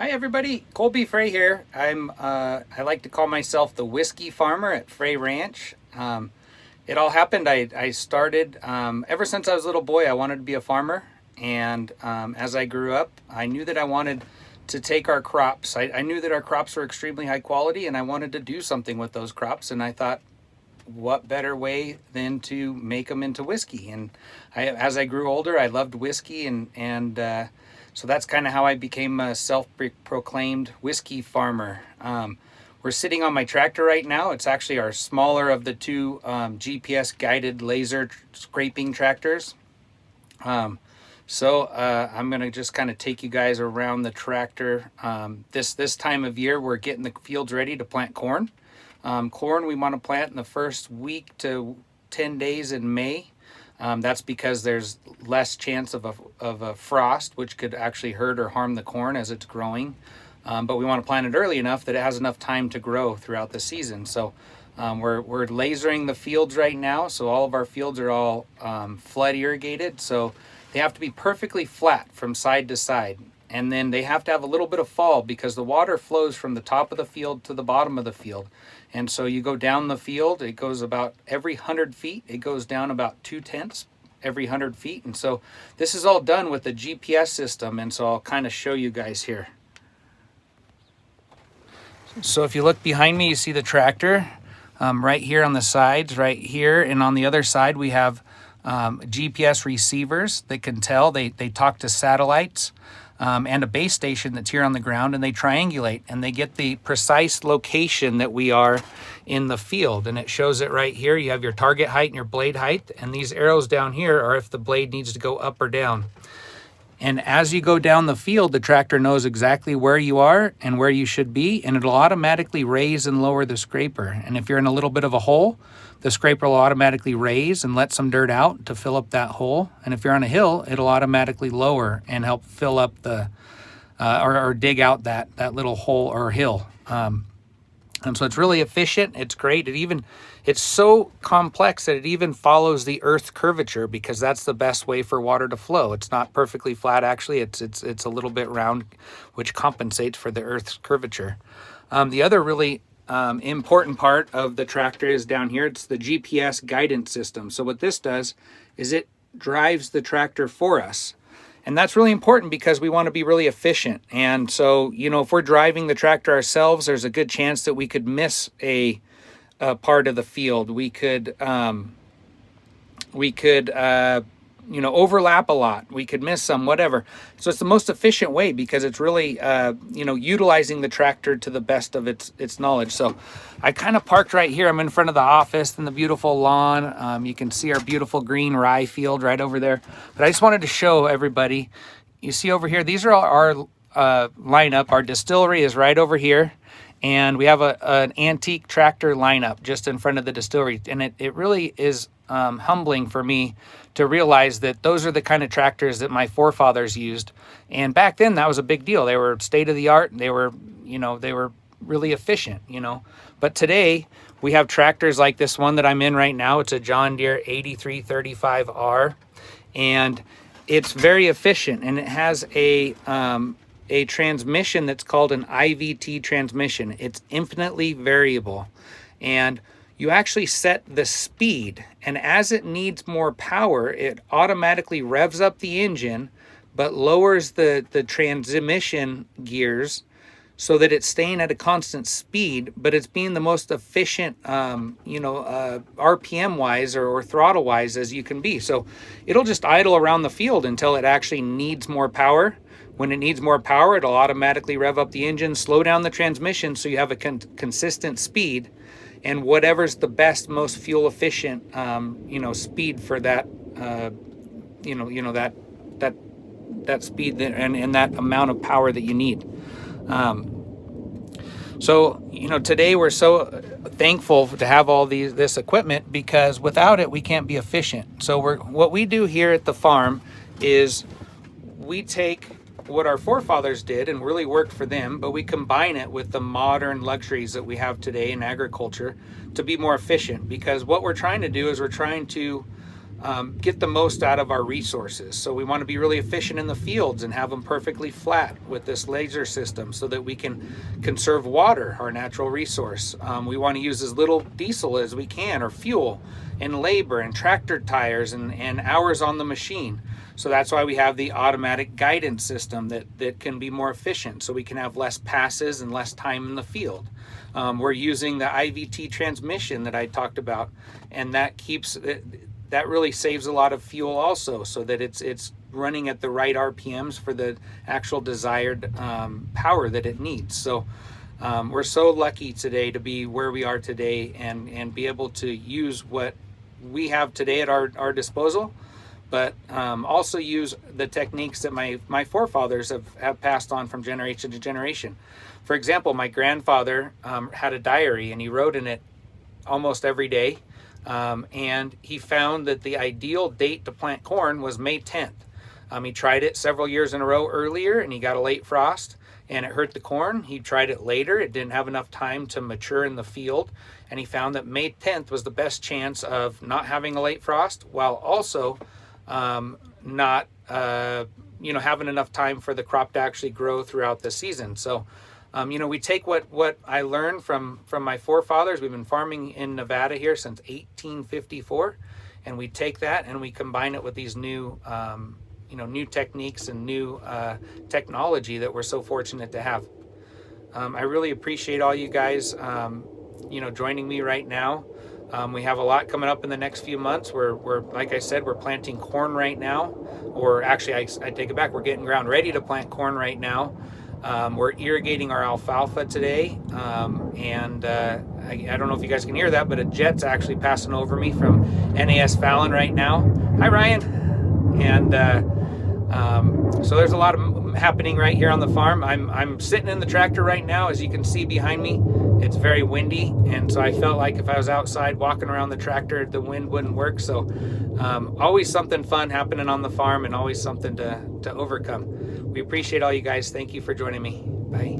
Hi everybody, Colby Frey here. I like to call myself the whiskey farmer at Frey Ranch. It all happened. I started ever since I was a little boy. I wanted to be a farmer, and as I grew up, I knew that I wanted to take our crops. I knew that our crops were extremely high quality, and I wanted to do something with those crops. And I thought, what better way than to make them into whiskey? And as I grew older, I loved whiskey, and so that's kind of how I became a self-proclaimed whiskey farmer. We're sitting on my tractor right now. It's actually our smaller of the two GPS guided laser scraping tractors. I'm going to just kind of take you guys around the tractor. This time of year, we're getting the fields ready to plant corn. Corn we want to plant in the first week to 10 days in May. That's because there's less chance of a frost, which could actually hurt or harm the corn as it's growing. But we want to plant it early enough that it has enough time to grow throughout the season. So we're lasering the fields right now. So all of our fields are all flood irrigated. So they have to be perfectly flat from side to side. And then they have to have a little bit of fall because the water flows from the top of the field to the bottom of the field. And so you go down the field, it goes about every 100 feet, it goes down about 2/10 every 100 feet. And so this is all done with the GPS system. And so I'll kind of show you guys here. So if you look behind me, you see the tractor right here on the sides, right here. And on the other side, we have GPS receivers that can tell. They talk to satellites. And a base station that's here on the ground, and they triangulate and they get the precise location that we are in the field. And it shows it right here. You have your target height and your blade height, and these arrows down here are if the blade needs to go up or down. And as you go down the field, the tractor knows exactly where you are and where you should be, and it'll automatically raise and lower the scraper. And if you're in a little bit of a hole, the scraper will automatically raise and let some dirt out to fill up that hole. And if you're on a hill, it'll automatically lower and help fill up the, or dig out that little hole or hill. And so it's really efficient. It's great. It's so complex that it even follows the Earth's curvature because that's the best way for water to flow. It's not perfectly flat, actually. It's a little bit round, which compensates for the Earth's curvature. The other really important part of the tractor is down here. It's the GPS guidance system. So what this does is it drives the tractor for us. And that's really important because we want to be really efficient. And so, if we're driving the tractor ourselves, there's a good chance that we could miss a part of the field. We could overlap a lot. We could miss some, whatever. So it's the most efficient way because it's really, utilizing the tractor to the best of its knowledge. So I kind of parked right here. I'm in front of the office and the beautiful lawn. You can see our beautiful green rye field right over there. But I just wanted to show everybody, you see over here, these are all our lineup. Our distillery is right over here. And we have an antique tractor lineup just in front of the distillery. And it really is humbling for me to realize that those are the kind of tractors that my forefathers used. And back then that was a big deal. They were state of the art and they were really efficient, But today we have tractors like this one that I'm in right now. It's a John Deere 8335R, and it's very efficient, and it has a transmission that's called an IVT transmission. It's infinitely variable, and you actually set the speed, and as it needs more power, it automatically revs up the engine, but lowers the transmission gears so that it's staying at a constant speed, but it's being the most efficient, RPM wise or throttle wise as you can be. So it'll just idle around the field until it actually needs more power. When it needs more power, it'll automatically rev up the engine, slow down the transmission so you have a consistent speed, and whatever's the best, most fuel efficient, speed for that, that speed and that amount of power that you need. Today we're so thankful to have all this equipment because without it, we can't be efficient. So what we do here at the farm is we take what our forefathers did and really worked for them, but we combine it with the modern luxuries that we have today in agriculture to be more efficient. Because what we're trying to do is we're trying to get the most out of our resources. So we want to be really efficient in the fields and have them perfectly flat with this laser system so that we can conserve water, our natural resource. We want to use as little diesel as we can, or fuel, and labor and tractor tires and hours on the machine. So that's why we have the automatic guidance system that can be more efficient, so we can have less passes and less time in the field. We're using the IVT transmission that I talked about, and that really saves a lot of fuel also, so that it's running at the right RPMs for the actual desired power that it needs. So we're so lucky today to be where we are today and be able to use what we have today at our disposal, but also use the techniques that my forefathers have passed on from generation to generation. For example, my grandfather had a diary, and he wrote in it almost every day. And he found that the ideal date to plant corn was May 10th. He tried it several years in a row earlier, and he got a late frost, and it hurt the corn. He tried it later. It didn't have enough time to mature in the field, and he found that May 10th was the best chance of not having a late frost, while also not having enough time for the crop to actually grow throughout the season. So we take what I learned from my forefathers. We've been farming in Nevada here since 1854, and we take that and we combine it with these new techniques and new technology that we're so fortunate to have. I really appreciate all you guys joining me right now. We have a lot coming up in the next few months. We're like I said, we're planting corn right now, or actually I take it back, we're getting ground ready to plant corn right now. We're irrigating our alfalfa today, and I don't know if you guys can hear that, but a jet's actually passing over me from NAS Fallon right now. Hi, Ryan. And so there's a lot of happening right here on the farm. I'm sitting in the tractor right now, as you can see behind me. It's very windy, and so I felt like if I was outside walking around the tractor, the wind wouldn't work. So always something fun happening on the farm, and always something to overcome. We appreciate all you guys. Thank you for joining me. Bye.